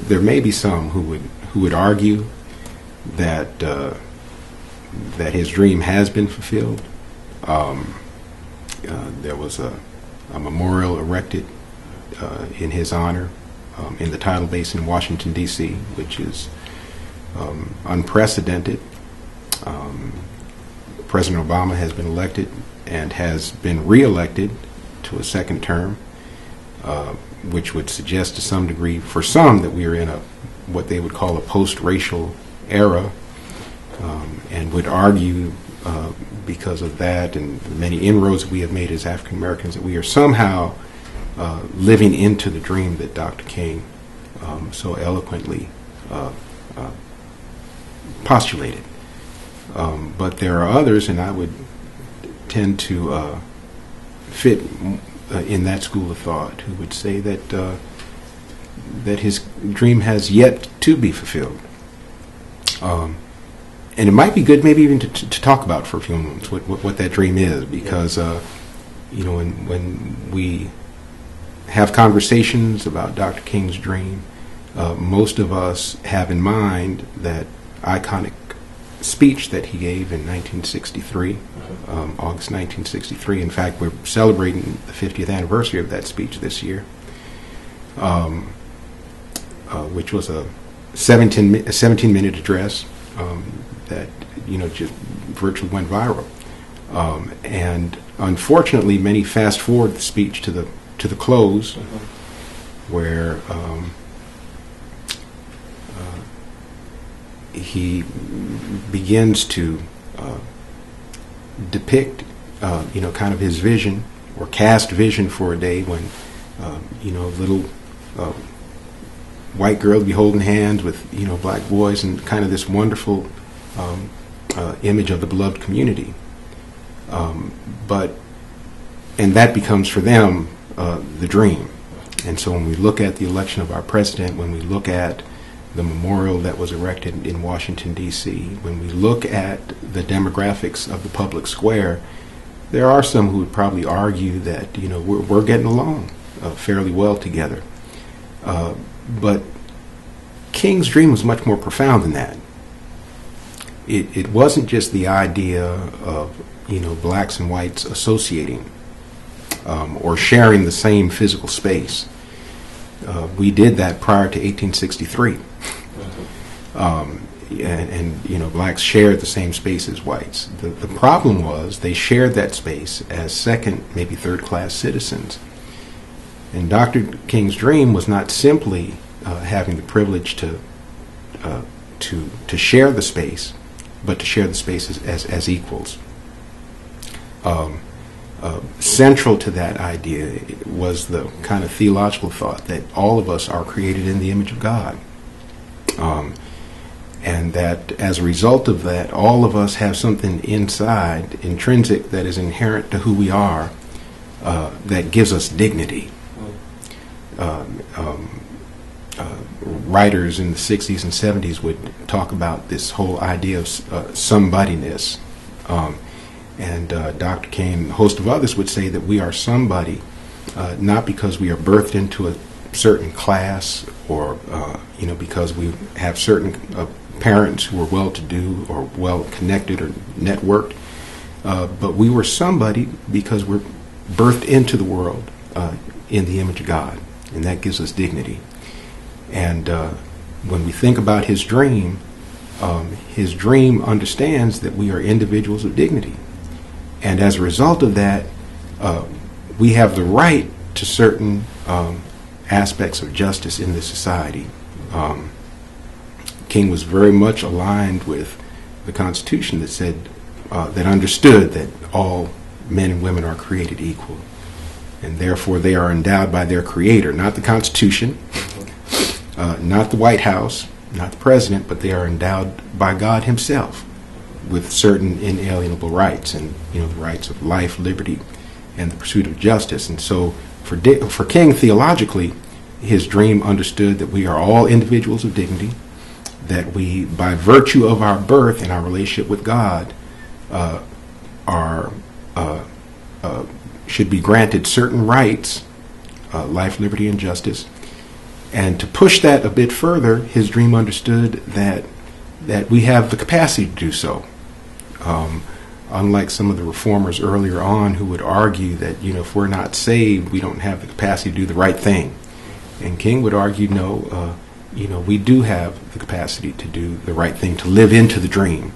there may be some who would argue that that his dream has been fulfilled. There was a memorial erected in his honor in the tidal basin in Washington, D.C., which is unprecedented. President Obama has been elected and has been re-elected to a second term, which would suggest to some degree, for some, that we are in what they would call a post-racial era, and would argue because of that and the many inroads we have made as African Americans that we are somehow living into the dream that Dr. King so eloquently postulated. But there are others, and I would tend to fit in that school of thought, who would say that that his dream has yet to be fulfilled. And it might be good maybe even to talk about for a few moments what that dream is, because when we have conversations about Dr. King's dream, most of us have in mind that iconic speech that he gave in 1963, August 1963. In fact, we're celebrating the 50th anniversary of that speech this year, which was a 17-minute address that just virtually went viral. And unfortunately, many fast forward the speech to the close, where he begins to depict, kind of his vision, or cast vision for a day when, little white girls be holding hands with, black boys, and kind of this wonderful image of the beloved community. And that becomes for them the dream. And so when we look at the election of our president, when we look at the memorial that was erected in Washington, D.C., when we look at the demographics of the public square, there are some who would probably argue that, we're getting along fairly well together. But King's dream was much more profound than that. It wasn't just the idea of, blacks and whites associating or sharing the same physical space. We did that prior to 1863. And blacks shared the same space as whites. The problem was they shared that space as second, maybe third-class citizens. And Dr. King's dream was not simply having the privilege to share the space, but to share the space as equals. Central to that idea was the kind of theological thought that all of us are created in the image of God. And that as a result of that, all of us have something inside, intrinsic, that is inherent to who we are, that gives us dignity. Writers in the 60s and 70s would talk about this whole idea of somebodyness. And Dr. King and a host of others would say that we are somebody not because we are birthed into a certain class or because we have certain parents who are well-to-do or well-connected or networked, but we were somebody because we're birthed into the world in the image of God, and that gives us dignity. And when we think about his dream understands that we are individuals of dignity. And as a result of that, we have the right to certain aspects of justice in this society. King was very much aligned with the Constitution that said, that understood that all men and women are created equal. And therefore they are endowed by their Creator, not the Constitution, not the White House, not the President, but they are endowed by God Himself with certain inalienable rights, and the rights of life, liberty, and the pursuit of justice. And so for King, theologically, his dream understood that we are all individuals of dignity, that we, by virtue of our birth and our relationship with God, should be granted certain rights, life, liberty, and justice, And to push that a bit further, his dream understood that we have the capacity to do so. Unlike some of the reformers earlier on who would argue that, if we're not saved, we don't have the capacity to do the right thing. And King would argue, no, we do have the capacity to do the right thing, to live into the dream,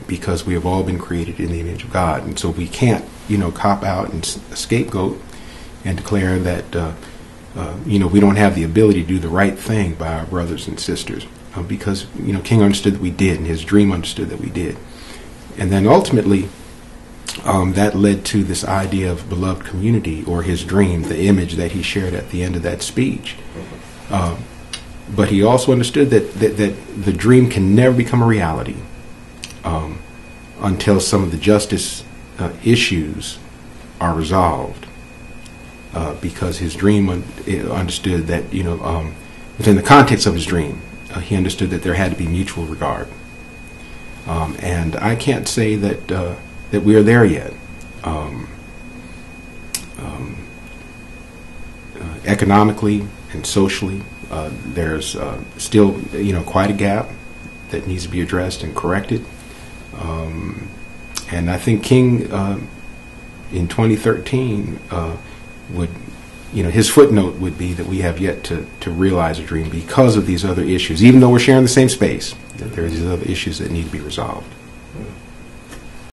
because we have all been created in the image of God. And so we can't, cop out and scapegoat and declare that, we don't have the ability to do the right thing by our brothers and sisters, because, King understood that we did, and his dream understood that we did. And then ultimately, that led to this idea of beloved community, or his dream, the image that he shared at the end of that speech. But he also understood that the dream can never become a reality until some of the justice issues are resolved. Because his dream understood that, within the context of his dream, he understood that there had to be mutual regard. And I can't say that we are there yet. Economically and socially, there's still, quite a gap that needs to be addressed and corrected. And I think King, in 2013, would, his footnote would be that we have yet to realize a dream because of these other issues. Even though we're sharing the same space, that there are these other issues that need to be resolved.